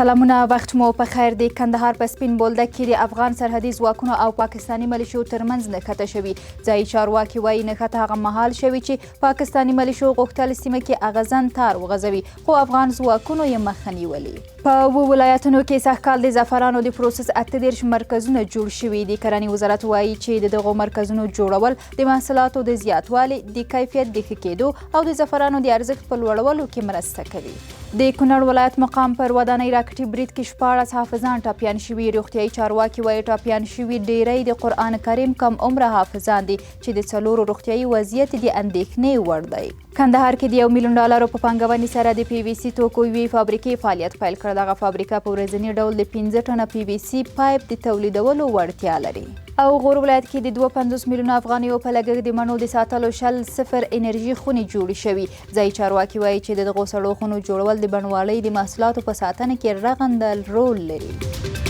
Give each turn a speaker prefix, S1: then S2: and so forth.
S1: سلامونه وخت مو په خیر دی. کندهار په سپین بولدک کې د افغان سرحدي ځواکونو او پاکستاني ملیشو ترمنځ نښته شوي. ځایي چارواکي وایي نښته هغه مهال شوي چې پاکستاني ملیشو غوښتل سیمه کې اغزن تار وغځوي، خو افغان ځواکونو یې مخه نیولې. په 7 ولایتونو کې سږکال د زعفرانو د پروسس 38 مرکزونه جوړ شوي دي. کرنې وزارت وایي چې د دغو مرکزونو جوړول د محصولاتو د زیاتوالي، د کیفیت د ښه کېدو او د زعفرانو د ارزښت په لوړولو کې مرسته کوي. د کونړ ولایت مقام پر ودانۍ راکټي برید کې 14 حافظان ټاپیان شوي. روغتیایي چارواکي وایي ټاپیان شوي ډیری د قرآن کریم کم عمره حافظان دي چې د 4 روغتیایي وضعیت د اندېښنې وړ دی. کندهار کې د $1 میلیون په پانګونې سره د پی وي سي توکو یوې فابریکې فعالیت پیل کړ. دغه فابریکه په ورځني ډول د 15 ټنه پی وي سي پایپ د تولیدولو وړتیا لري. او غور ولایت کې د 52 میلیونه افغانیو په لګښت د مڼو د ساتلو 0 انرژي خونې جوړې شوي. ځایي چارواکي وایي چې د دغو سړو خونو جوړول د بڼوالۍ د محصولاتو په ساتنه کې رغنده رول لري.